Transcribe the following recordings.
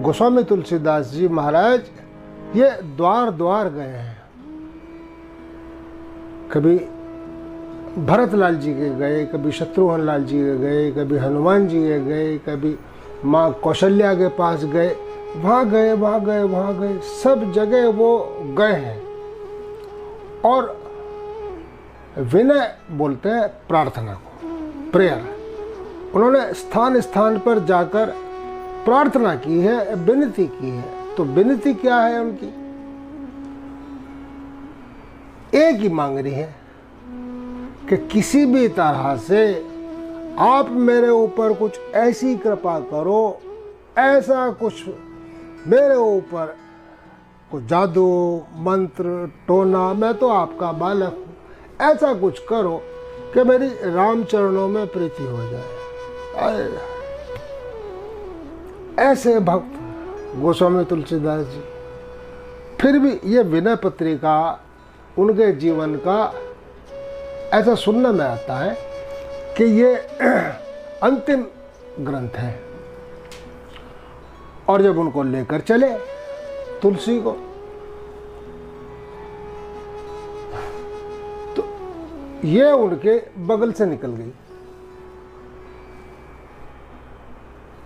गोस्वामी तुलसीदास जी महाराज ये द्वार द्वार गए हैं। कभी भरतलाल जी के गए, कभी शत्रुघ्न लाल जी के गए, कभी हनुमान जी के गए, कभी माँ कौशल्या के पास गए, वहाँ गए, वहाँ गए, वहाँ गए, सब जगह वो गए हैं। और विनय बोलते हैं प्रार्थना को, प्रेयर। उन्होंने स्थान स्थान पर जाकर प्रार्थना की है, विनती की है। तो विनती क्या है उनकी? एक ही मांग रही है कि किसी भी तरह से आप मेरे ऊपर कुछ ऐसी कृपा करो, ऐसा कुछ मेरे ऊपर कुछ जादू मंत्र टोना, मैं तो आपका बालक हूँ, ऐसा कुछ करो कि मेरी राम चरणों में प्रीति हो जाए। ऐसे भक्त गोस्वामी तुलसीदास जी। फिर भी ये विनय पत्रिका उनके जीवन का ऐसा सुनने में आता है कि ये अंतिम ग्रंथ है। और जब उनको लेकर चले तुलसी को, तो ये उनके बगल से निकल गई।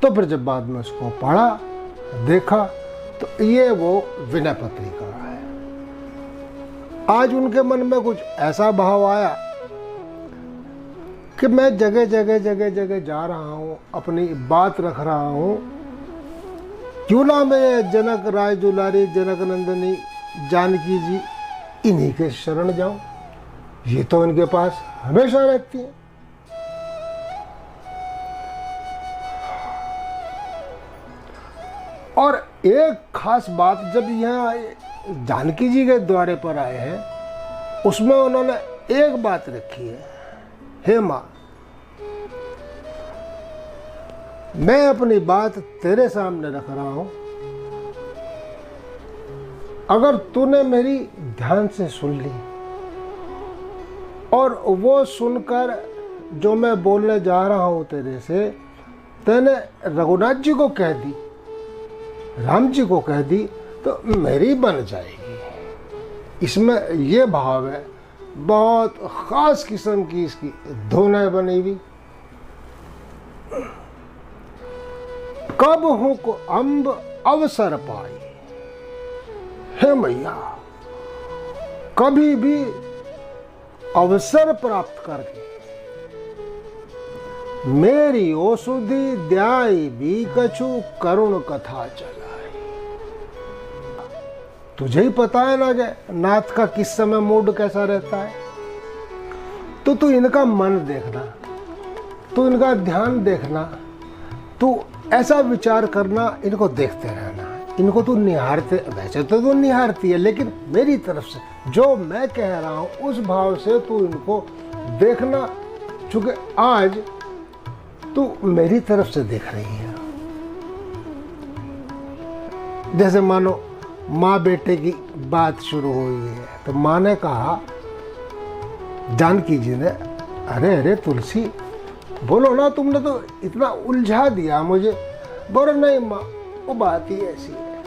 तो फिर जब बाद में उसको पढ़ा देखा तो ये वो विनय पत्रिका है। आज उनके मन में कुछ ऐसा भाव आया कि मैं जगह जगह जगह जगह जा रहा हूँ, अपनी बात रख रहा हूँ, क्यों ना मैं जनक राय दुलारी, जनक नंदिनी, जानकी जी, इन्हीं के शरण जाऊं। ये तो इनके पास हमेशा रहती है। और एक खास बात, जब यहाँ जानकी जी के द्वारे पर आए हैं, उसमें उन्होंने एक बात रखी है, हे माँ, मैं अपनी बात तेरे सामने रख रहा हूं, अगर तूने मेरी ध्यान से सुन ली और वो सुनकर जो मैं बोलने जा रहा हूं तेरे से, तेने रघुनाथ जी को कह दी, राम जी को कह दी, तो मेरी बन जाएगी। इसमें ये भाव है, बहुत खास किस्म की इसकी धुन है बनी हुई। कब हूं को अम्ब अवसर पाई, हे मैया, कभी भी अवसर प्राप्त करके मेरी ओसुधि द्याई भी कछु करुण कथा चलाई। तुझे ही पता है ना कि नाथ का किस समय मूड कैसा रहता है, तो तू इनका मन देखना, तू इनका ध्यान देखना, तू ऐसा विचार करना, इनको देखते रहना, इनको तू निहारते, वैसे तो तू निहारती है, लेकिन मेरी तरफ से जो मैं कह रहा हूं उस भाव से तू इनको देखना, चूंकि आज तू मेरी तरफ से देख रही है। जैसे मानो माँ बेटे की बात शुरू हुई है, तो माँ ने कहा, जानकी जी ने, अरे अरे तुलसी, बोलो ना, तुमने तो इतना उलझा दिया मुझे। बोलो नहीं माँ, वो बात ही ऐसी है,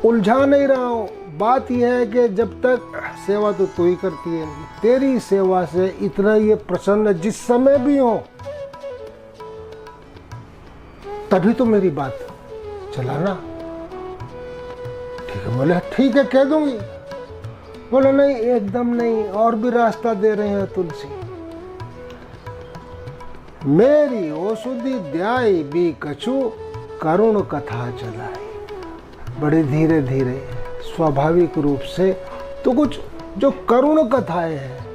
उलझा नहीं रहा हूँ, बात यह है कि जब तक सेवा तो तू ही करती है, तेरी सेवा से इतना ये प्रसन्न जिस समय भी हो, तभी तो मेरी बात चलाना। ठीक है, बोले ठीक है, कह दूंगी। बोले नहीं, एकदम नहीं, और भी रास्ता दे रहे हैं तुलसी। मेरी ओसुधि द्याई भी कछु करुण कथा चलाई। बड़े धीरे धीरे स्वाभाविक रूप से तो कुछ जो करुण कथाएं हैं,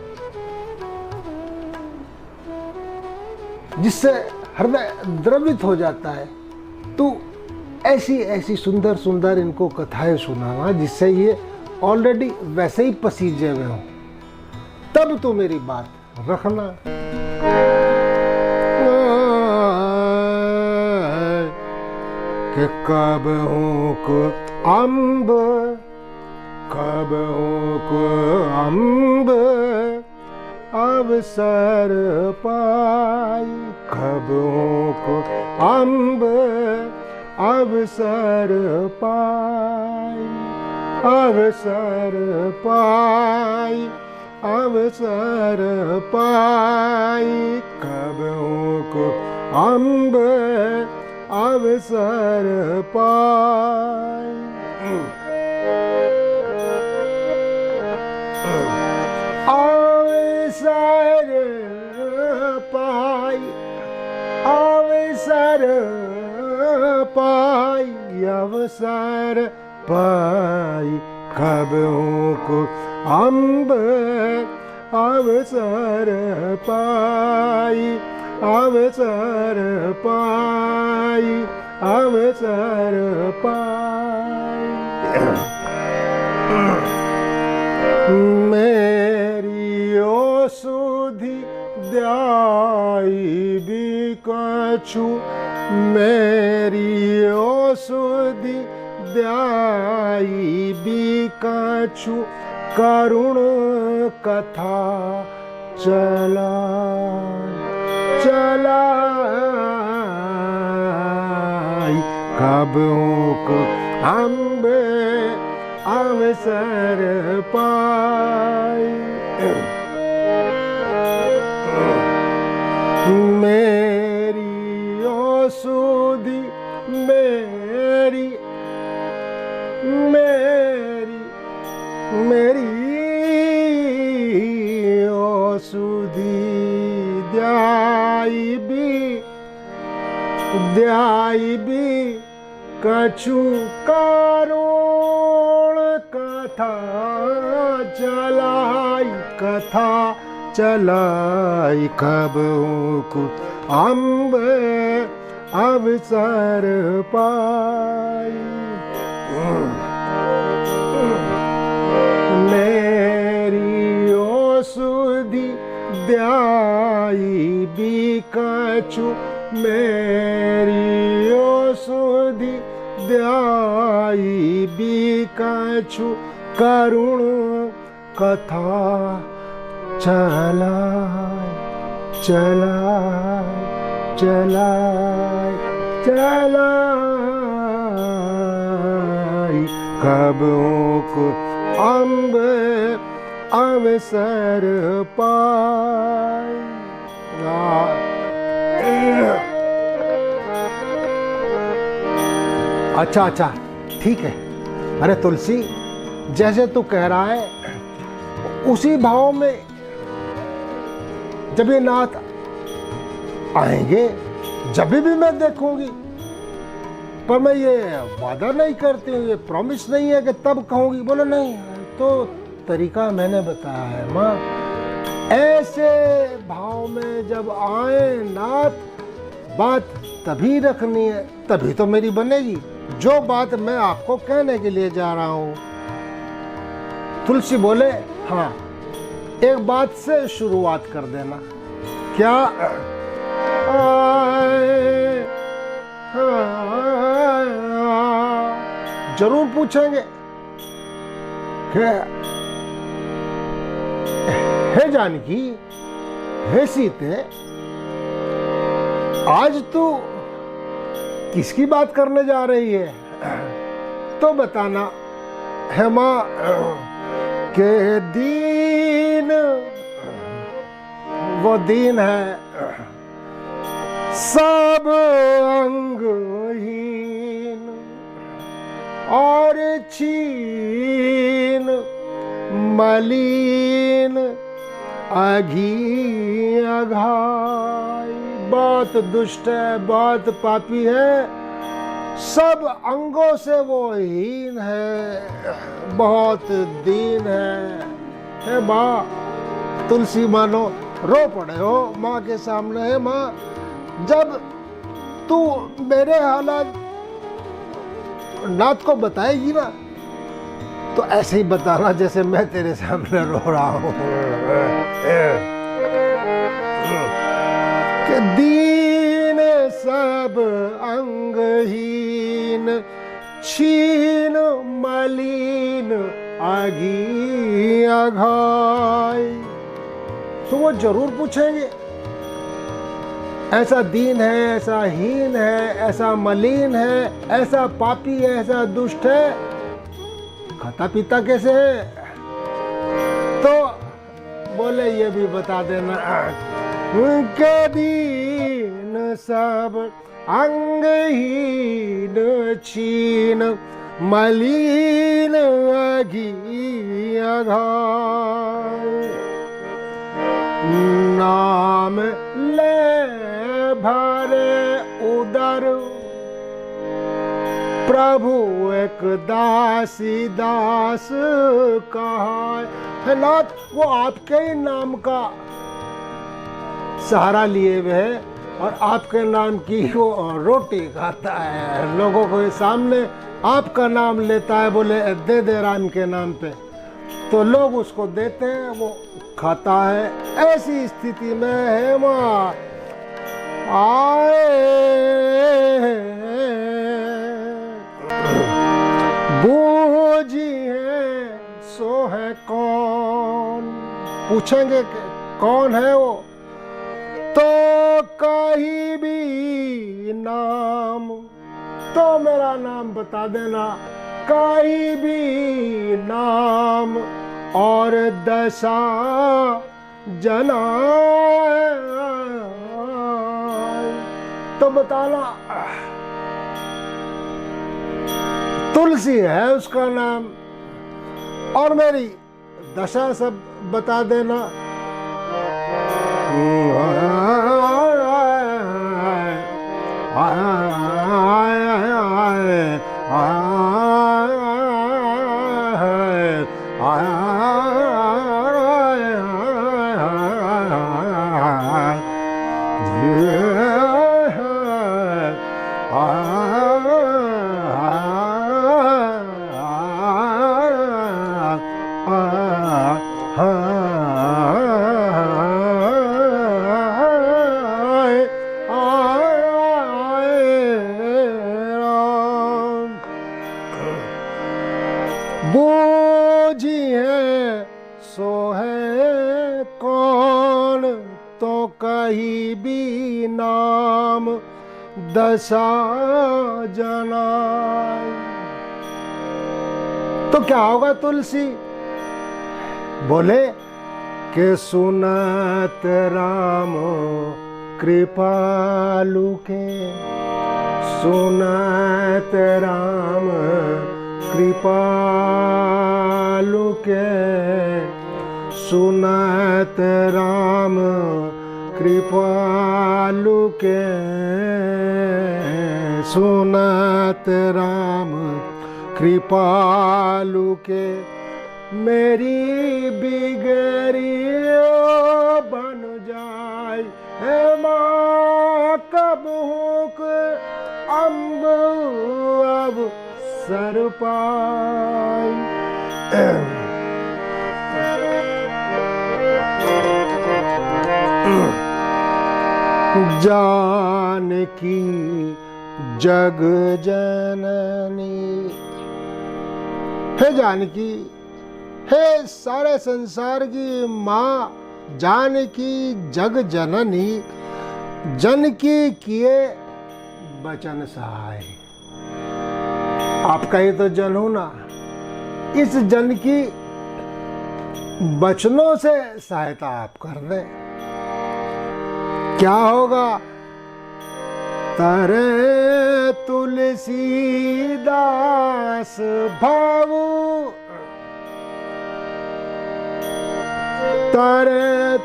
जिससे हृदय द्रवित हो जाता है, तो ऐसी ऐसी सुंदर सुंदर इनको कथाएं सुनाना, जिससे ये ऑलरेडी वैसे ही पसीजे हुए हो, तब तो मेरी बात रखना। कि कब हूँ को अम्ब, कब हूँ को अम्ब अवसर पाई, कब हूँ को अम्ब अवसर पाई, अवसर पाई, अवसर पाई, कब को अम्ब अवसर पाई। अवसर पाई, अवसर पाई, अवसर पाई, कब को अम्ब अवसर पाई, अवसर पाई, अवसर पाई। मेरी ओ सुधि द्याई भी कछु, मेरी ओ सुधि द्याई भी कछु, करुण कथा चला चलाई, कब को अम्ब अवसर पाई। मेरी ओ सुधि मेरी मेरी मेरी ओ सुधि द्याई भी कछु, करुण कथा चलाई, कथा चलाई, कब को अम्ब अवसर पाई। मेरी ओ सुधि द्याई भी कछु, मेरी ओ सुधि द्याई भी कछु, करुण कथा चलाई चलाई चलाई चलाई, कब को अम्ब अवसर पाई। अच्छा अच्छा ठीक है। अरे तुलसी, जैसे तू कह रहा है उसी भाव में जब ये नाथ आएंगे जब भी मैं देखूंगी, पर मैं ये वादा नहीं करती हूँ, ये प्रॉमिस नहीं है कि तब कहूंगी। बोले नहीं, तो तरीका मैंने बताया है माँ, ऐसे भाव में जब आए नाथ, बात तभी रखनी है, तभी तो मेरी बनेगी जो बात मैं आपको कहने के लिए जा रहा हूँ। तुलसी बोले हाँ, एक बात से शुरुआत कर देना। क्या? जरूर पूछेंगे। हे जानकी, हे सीते, आज तू किसकी बात करने जा रही है? तो बताना। है माँ के दीन, वो दीन है सब अंगहीन और छीन मलिन अघी अघाई। बहुत दुष्ट है, बहुत पापी है, सब अंगों से वो हीन है, बहुत दीन है माँ। तुलसी मानो रो पड़े हो माँ के सामने। है माँ, जब तू मेरे हालात नाथ को बताएगी ना, तो ऐसे ही बताना जैसे मैं तेरे सामने रो रहा हूँ कि दीन सब अंगहीन छीन मलिन आगी अघाई। तो वो जरूर पूछेंगे ऐसा दीन है, ऐसा हीन है, ऐसा मलिन है, ऐसा पापी है, ऐसा दुष्ट है, खाता पीता कैसे है? तो बोले ये भी बता देना। उनके दीन सब अंगहीन छीन मलिन अघी अघाय, नाम ले भरे उदर प्रभु एक दासी दास कहाय। है नाथ, वो आपके ही नाम का सहारा लिए हुए है और आपके नाम की वो रोटी खाता है, लोगों को सामने आपका नाम लेता है, बोले दे दे राम के नाम पे, तो लोग उसको देते हैं, वो खाता है। ऐसी स्थिति में है माँ आए बूझी है सो है कौन। पूछेंगे कि कौन है वो, तो कहीं भी नाम, तो मेरा नाम बता देना, कहीं भी नाम और दशा जना, तो बताना तुलसी है उसका नाम, और मेरी दशा सब बता देना। बूझी है सो है कौन, तो कहीं भी नाम दशा जनाय। तो क्या होगा तुलसी? बोले कि सुनत राम कृपालु के, सुनत राम कृपालु के, सुनत राम कृपालु के, सुनत राम कृपालु के, मेरी बिगड़ी बन जाए है माँ कब हुक अम्ब अब सर पाई। जानकी जग जननी, हे जानकी, हे सारे संसार की माँ जानकी जग जननी, जन की किए बचन सहाय। आपका ही तो जन हो ना, इस जन की बचनों से सहायता आप कर दे। क्या होगा? तरे तुलसीदास भावु, तरे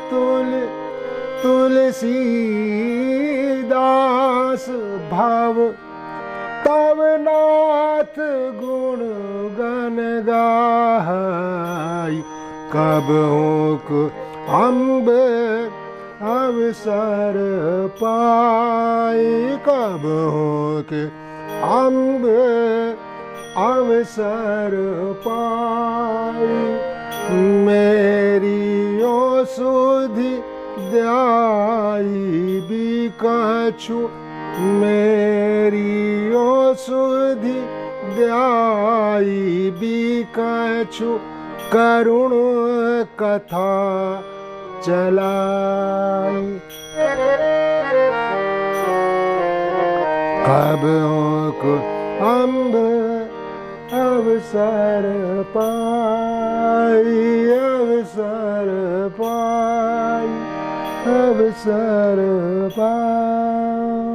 तुलसीदास भाव, तब नाथ गुण गन गाय, कब होक अम्ब अवसर पाई, कब होक अम्ब अवसर पाई। मेरी ओ सुधि द्याई भी कछु, मेरी ओ सुधि द्याई भी कछु, करुण कथा चलाई। कब को अम्ब अवसर पाई, अवसर पाई, अवसर पाई।